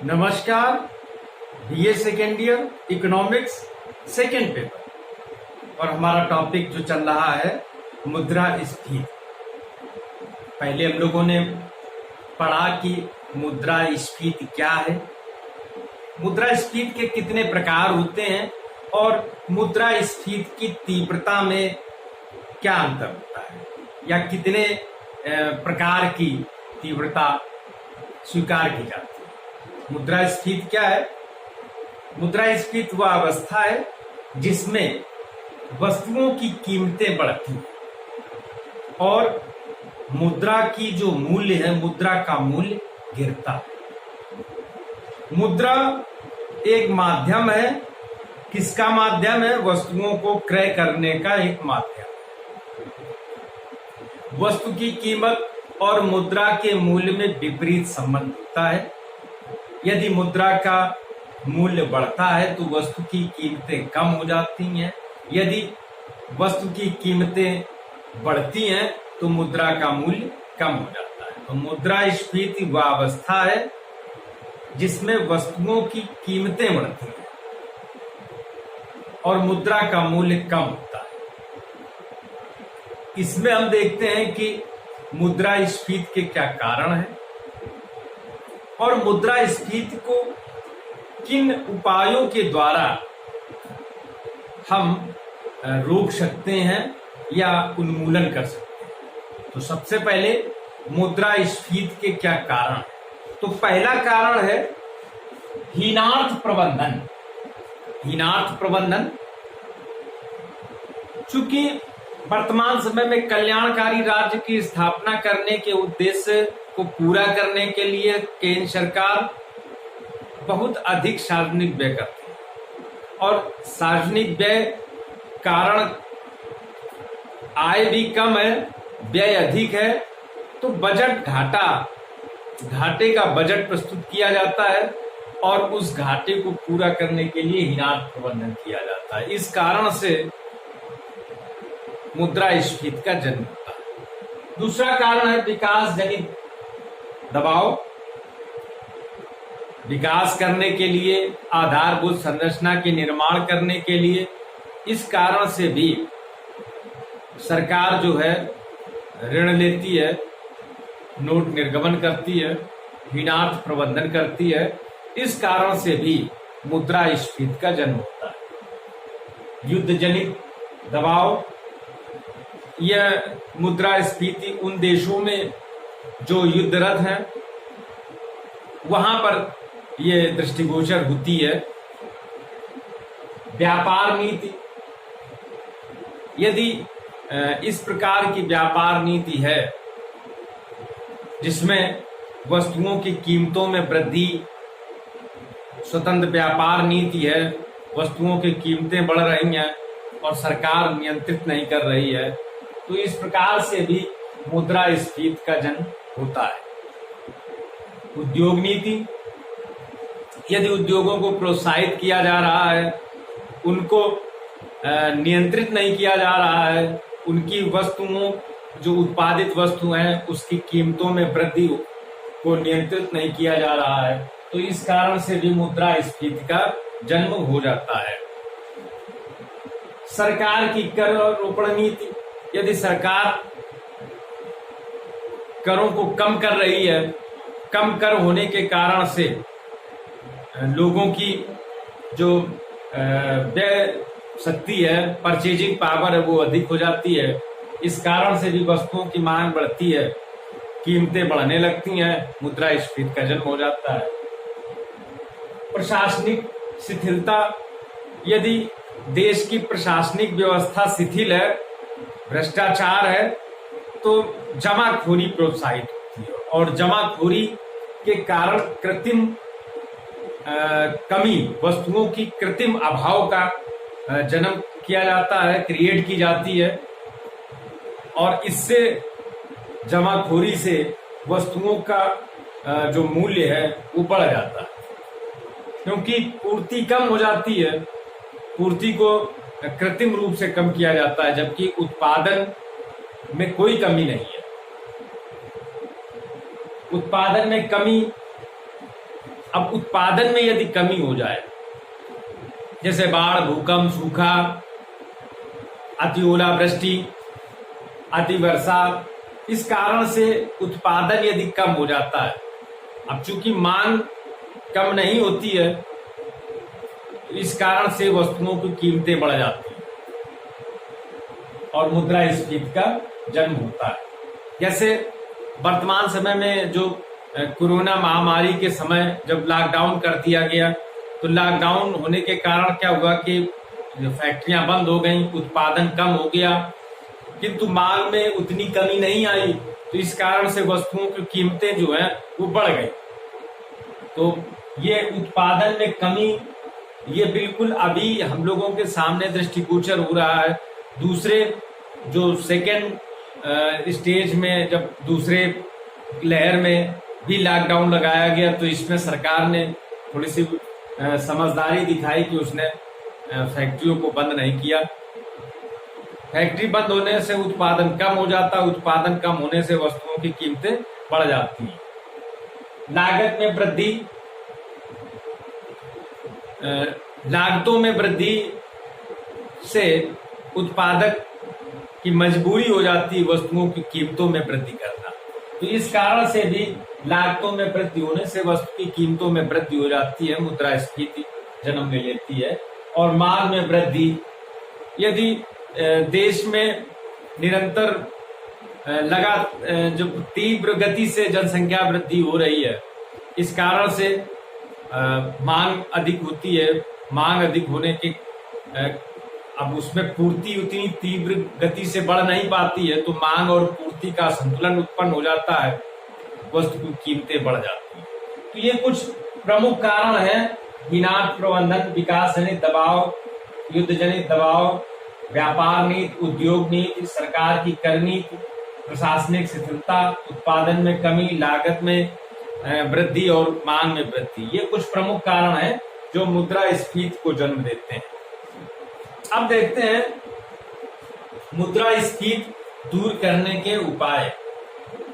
नमस्कार। BA second year economics second paper और हमारा टॉपिक जो चल रहा है मुद्रास्फीति। पहले हम लोगों ने पढ़ा कि मुद्रास्फीति क्या है, मुद्रास्फीति के कितने प्रकार होते हैं और मुद्रास्फीति की तीव्रता में क्या अंतर होता है या कितने प्रकार की तीव्रता स्वीकार की जाती है। मुद्रास्फीति क्या है? मुद्रास्फीति वह अवस्था है जिसमें वस्तुओं की कीमतें बढ़ती हैं और मुद्रा की जो मूल्य है, मुद्रा का मूल्य गिरता है। मुद्रा एक माध्यम है। किसका माध्यम है? वस्तुओं को क्रय करने का एक माध्यम है। वस्तु की कीमत और मुद्रा के मूल्य में विपरीत संबंध होता है। यदि मुद्रा का मूल्य बढ़ता है तो वस्तु की कीमतें कम हो जाती हैं। यदि वस्तु की कीमतें बढ़ती हैं तो मुद्रा का मूल्य कम हो जाता है। तो मुद्रास्फीति वह अवस्था है जिसमें वस्तुओं की कीमतें बढ़ती हैं और मुद्रा का मूल्य कम होता है। इसमें हम देखते हैं कि मुद्रास्फीति के क्या कारण हैं और मुद्रास्फीति को किन उपायों के द्वारा हम रोक सकते हैं या उन्मूलन कर सकते हैं। तो सबसे पहले मुद्रास्फीति के क्या कारण हैं? तो पहला कारण है हीनार्थ प्रबंधन। हीनार्थ प्रबंधन, चूंकि वर्तमान समय में कल्याणकारी राज्य की स्थापना करने के उद्देश्य को पूरा करने के लिए केंद्र सरकार बहुत अधिक सार्वजनिक व्यय करती है और सार्वजनिक व्यय कारण आय भी कम है, व्यय अधिक है, तो बजट घाटे का बजट प्रस्तुत किया जाता है और उस घाटे को पूरा करने के लिए हीनार्थ प्रबंधन किया जाता है। इस कारण से मुद्रास्फीति का जन्म होता है। दूसरा कारण है विकास जनित दबाव। विकास करने के लिए, आधारभूत संरचना के निर्माण करने के लिए, इस कारण से भी सरकार जो है ऋण लेती है, नोट निर्गमन करती है, हीनार्थ प्रबंधन करती है। इस कारण से भी मुद्रास्फीति का जन्म होता है। युद्ध जनित दबाव, यह मुद्रास्फीति उन देशों में जो युद्धरत हैं वहां पर यह दृष्टिगोचर होती है। व्यापार नीति, यदि इस प्रकार की व्यापार नीति है जिसमें वस्तुओं की कीमतों में वृद्धि, स्वतंत्र व्यापार नीति है, वस्तुओं की कीमतें बढ़ रही हैं और सरकार नियंत्रित नहीं कर रही है, तो इस प्रकार से भी मुद्रास्फीति का जन्म होता है। उद्योग नीति, यदि उद्योगों को प्रोत्साहित किया जा रहा है, उनको नियंत्रित नहीं किया जा रहा है, उनकी वस्तुओं जो उत्पादित वस्तु हैं उसकी कीमतों में वृद्धि को नियंत्रित नहीं किया जा रहा है, तो इस कारण से भी मुद्रास्फीति का जन्म हो जाता है। सरकार की कर रोपण नीति, यदि सरकार करों को कम कर रही है, कम कर होने के कारण से लोगों की जो व्यय शक्ति है, परचेजिंग पावर है, वो अधिक हो जाती है। इस कारण से भी वस्तुओं की मांग बढ़ती है, कीमतें बढ़ने लगती हैं, मुद्रास्फीति का जन्म हो जाता है। प्रशासनिक शिथिलता, यदि देश की प्रशासनिक व्यवस्था शिथिल है, भ्रष्टाचार है, तो जमाखोरी प्रोत्साहित होती है और जमाखोरी के कारण कृत्रिम कमी, वस्तुओं की कृत्रिम अभाव का जन्म किया जाता है, क्रिएट की जाती है और इससे जमाखोरी से वस्तुओं का जो मूल्य है वो बढ़ जाता है, क्योंकि पूर्ति कम हो जाती है। पूर्ति को कृत्रिम रूप से कम किया जाता है, जबकि उत्पादन में कोई कमी नहीं है। उत्पादन में कमी अब उत्पादन में यदि कमी हो जाए, जैसे बाढ़, भूकंप, सूखा, अति ओलावृष्टि, अति वर्षा, इस कारण से उत्पादन यदि कम हो जाता है, अब चूंकि मांग कम नहीं होती है तो इस कारण से वस्तुओं की कीमतें बढ़ जाती हैं और मुद्रास्फीति का जन्म होता है। जैसे वर्तमान समय में जो कोरोना महामारी के समय जब लॉकडाउन कर दिया गया, तो लॉकडाउन होने के कारण क्या हुआ कि फैक्ट्रियां बंद हो गई, उत्पादन कम हो गया, किंतु मांग में उतनी कमी नहीं आई, तो इस कारण से वस्तुओं की कीमतें जो है वो बढ़ गई। तो ये उत्पादन में कमी, ये बिल्कुल अभी हम लोगों के सामने दृष्टिगोचर हो रहा है। दूसरे जो सेकेंड स्टेज में, जब दूसरे लहर में भी लॉकडाउन लगाया गया, तो इसमें सरकार ने थोड़ी सी समझदारी दिखाई कि उसने फैक्ट्रियों को बंद नहीं किया। फैक्ट्री बंद होने से उत्पादन कम हो जाता, उत्पादन कम होने से वस्तुओं की कीमतें बढ़ जाती हैं। लागत में वृद्धि, लागतों में वृद्धि से उत्पादक की मजबूरी हो जाती है वस्तुओं की कीमतों में वृद्धि करना। तो इस कारण से भी लागतों में वृद्धि होने से वस्तु की कीमतों में वृद्धि हो जाती है, मुद्रास्फीति जन्म ले लेती है। और मांग में वृद्धि, यदि देश में निरंतर जो तीव्र गति से जनसंख्या वृद्धि हो रही है, इस कारण से मांग अधिक होती है। मांग अधिक होने के अब उसमें पूर्ति उतनी तीव्र गति से बढ़ नहीं पाती है, तो मांग और पूर्ति का संतुलन उत्पन्न हो जाता है, वस्तु की कीमतें बढ़ जाती हैं। तो ये कुछ प्रमुख कारण हैं: हीनात प्रबंधन, विकास जनित दबाव, युद्ध जनित दबाव, व्यापार नीति, उद्योग नीति, सरकार की कर नीति, प्रशासनिक शिथिलता, उत्पादन में कमी, लागत में वृद्धि और मांग में वृद्धि। ये कुछ प्रमुख कारण हैं जो मुद्रास्फीति को जन्म देते हैं। अब देखते हैं मुद्रास्फीति दूर करने के उपाय।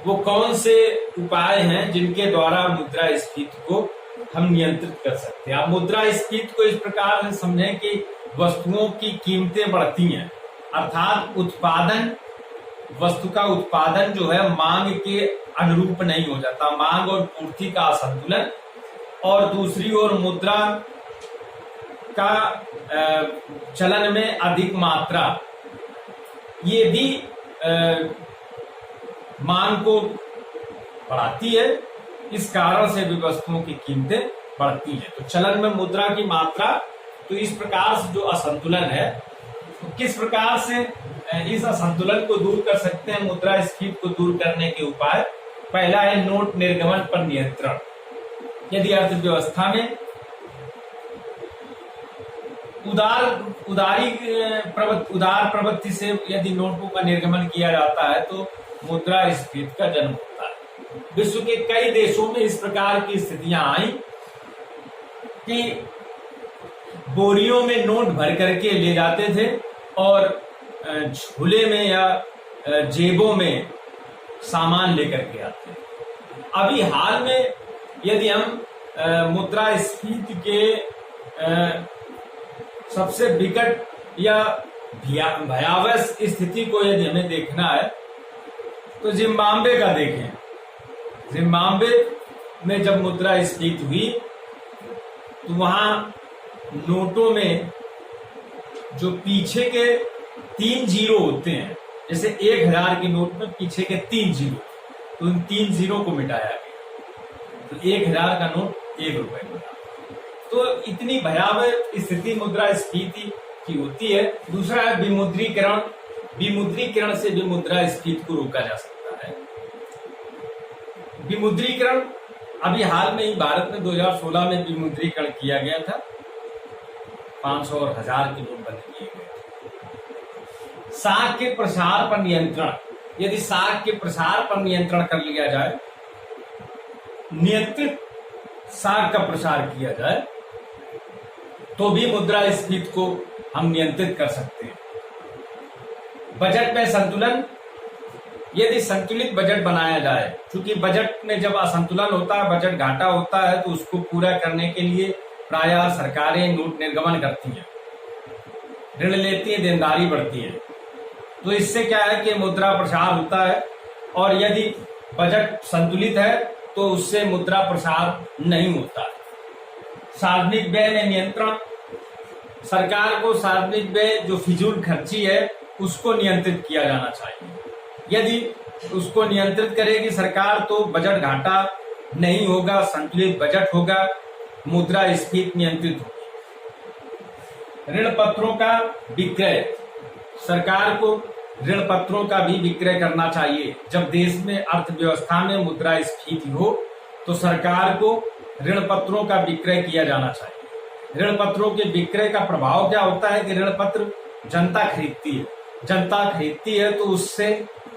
वो कौन से उपाय हैं जिनके द्वारा मुद्रास्फीति को हम नियंत्रित कर सकते हैं। आप मुद्रास्फीति को इस प्रकार से समझें कि वस्तुओं की कीमतें बढ़ती हैं, अर्थात उत्पादन, वस्तु का उत्पादन जो है मांग के अनुरूप नहीं हो जाता, मांग और पूर्ति का असंतुलन, और दूसरी ओर मुद्रा का चलन में अधिक मात्रा, ये भी मांग को बढ़ाती है। इस कारण से भी वस्तुओं की कीमतें बढ़ती हैं। तो चलन में मुद्रा की मात्रा, तो इस प्रकार से जो असंतुलन है, तो किस प्रकार से इस असंतुलन को दूर कर सकते हैं, मुद्रास्फीति को दूर करने के उपाय। पहला है नोट निर्गमन पर नियंत्रण। यदि अर्थव्यवस्था में उदार प्रवृत्ति से यदि नोटों का निर्गमन किया जाता है, तो मुद्रास्फीति का जन्म होता है। विश्व के कई देशों में इस प्रकार की स्थितियां आई कि बोरियों में नोट भर करके ले जाते थे और झोले में या जेबों में सामान लेकर के आते हैं। अभी हाल में यदि हम मुद्रास्फीति के सबसे विकट या भयावह स्थिति को यदि हमें देखना है, तो जिम्बाब्वे का देखें। जिम्बाब्वे में जब मुद्रास्फीति हुई, तो वहां नोटों में जो पीछे के 3 जीरो होते हैं, जैसे 1000 के नोट में पीछे के 3 जीरो, तो उन 3 जीरो को मिटाया गया, तो 1000 का नोट 1 रुपए बना। तो इतनी भयावह स्थिति मुद्रास्फीति की होती है। दूसरा है विमुद्रीकरण। विमुद्रीकरण से भी मुद्रास्फीति को रोका जा सकता है। विमुद्रीकरण अभी हाल में ही भारत में 2016 में विमुद्रीकरण किया गया था। 500 और 1000 के नोट बंद किए गए। साख के प्रसार पर नियंत्रण। यदि साख के प्रसार पर नियंत्रण कर लिया जाए, नियंत्रित साख का प्रसार किया जाए, तो भी मुद्रास्फीति को हम नियंत्रित कर सकते हैं। बजट में संतुलन। यदि संतुलित बजट बनाया जाए, क्योंकि बजट में जब असंतुलन होता है, बजट घाटा होता है, तो उसको पूरा करने के लिए प्रायः सरकारें नोट निर्गमन करती हैं, ऋण लेती है, देनदारी बढ़ती है। तो इससे क्या है कि मुद्रा प्रसार होता है, और यदि बजट संतुलित है तो उससे मुद्रा प्रसार नहीं होता है। सार्वजनिक व्यय में नियंत्रण, सरकार को सार्वजनिक व्यय जो फिजूल खर्ची है उसको नियंत्रित किया जाना चाहिए। यदि उसको नियंत्रित करेगी सरकार तो बजट घाटा नहीं होगा, संतुलित बजट होगा, मुद्रास्फीति नियंत्रित होगी। ऋण पत्रों का विक्रय, सरकार को ऋण पत्रों का भी विक्रय करना चाहिए। जब देश में अर्थव्यवस्था में मुद्रास्फीति हो तो सरकार को ऋण पत्रों का विक्रय किया जाना चाहिए। ऋण पत्रों के विक्रय का प्रभाव क्या होता है कि ऋण पत्र जनता खरीदती है तो उससे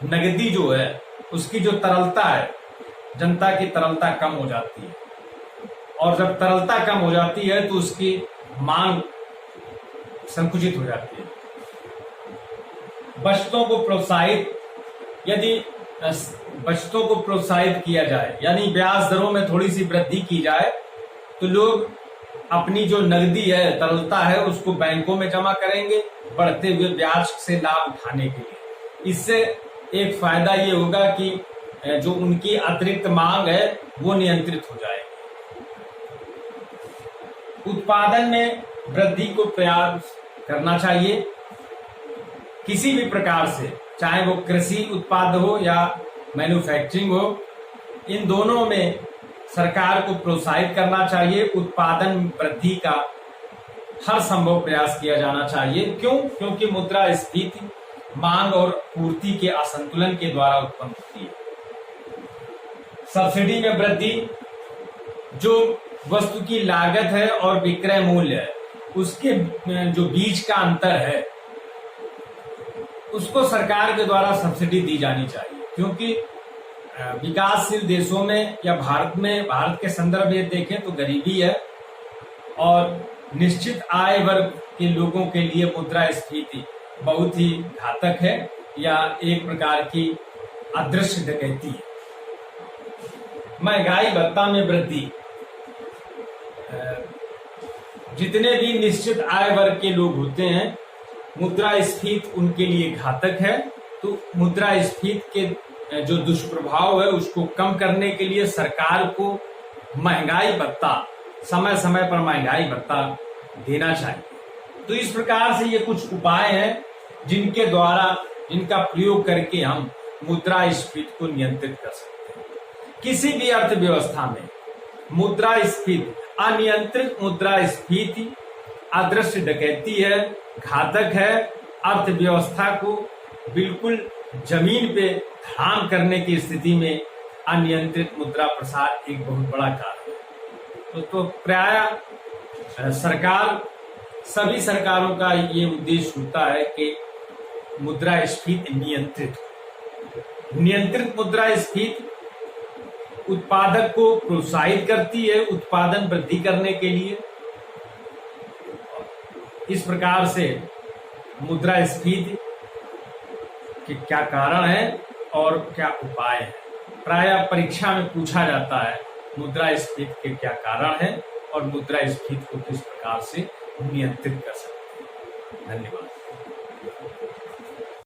नगदी जो है, उसकी जो तरलता है, जनता की तरलता कम हो जाती है, और जब तरलता कम हो जाती है तो उसकी मांग संकुचित हो जाती है। बचतों को प्रोत्साहित, यदि बचतों को प्रोत्साहित किया जाए, यानी ब्याज दरों में थोड़ी सी वृद्धि की जाए, तो लोग अपनी जो नगदी है, तरलता है, उसको बैंकों में जमा करेंगे बढ़ते हुए ब्याज से लाभ उठाने के लिए। इससे एक फायदा ये होगा कि जो उनकी अतिरिक्त मांग है वो नियंत्रित हो जाएगी। उत्पादन में वृद्धि को प्रयास करना चाहिए किसी भी प्रकार से, चाहे वो कृषि उत्पाद हो या मैन्युफैक्चरिंग हो, इन दोनों में सरकार को प्रोत्साहित करना चाहिए। उत्पादन वृद्धि का हर संभव प्रयास किया जाना चाहिए। क्यों? क्योंकि मुद्रास्फीति मांग और पूर्ति के असंतुलन के द्वारा उत्पन्न होती है। सब्सिडी में वृद्धि, जो वस्तु की लागत है और विक्रय मूल्य है, उसके जो बीच का अंतर है उसको सरकार के द्वारा सब्सिडी दी जानी चाहिए। क्योंकि विकासशील देशों में या भारत के संदर्भ में देखें तो गरीबी है, और निश्चित आय वर्ग के लोगों के लिए मुद्रास्फीति बहुत ही घातक है, या एक प्रकार की अदृश्य डकैती है। महंगाई भत्ता में वृद्धि, जितने भी निश्चित आय वर्ग के लोग होते हैं, मुद्रास्फीति उनके लिए घातक है। तो मुद्रास्फीति के जो दुष्प्रभाव है उसको कम करने के लिए सरकार को महंगाई भत्ता, समय समय पर महंगाई भत्ता देना चाहिए। तो इस प्रकार से ये कुछ उपाय हैं जिनके द्वारा, जिनका प्रयोग करके हम मुद्रास्फीति को नियंत्रित कर सकते हैं। किसी भी अर्थव्यवस्था में मुद्रास्फीति, अनियंत्रित मुद्रास्फीति अदृश्य डकैती है, घातक है, अर्थव्यवस्था को बिल्कुल जमीन पे धराम करने की स्थिति में अनियंत्रित मुद्रा प्रसार एक बहुत बड़ा कारण है। तो प्रायः सभी सरकारों का ये उद्देश्य होता है कि मुद्रास्फीति नियंत्रित मुद्रास्फीति उत्पादक को प्रोत्साहित करती है उत्पादन वृद्धि करने के लिए। इस प्रकार से मुद्रास्फीति के क्या कारण है और क्या उपाय है, प्रायः परीक्षा में पूछा जाता है मुद्रास्फीति के क्या कारण है और मुद्रास्फीति को किस प्रकार से नियंत्रित कर सकते हैं। धन्यवाद।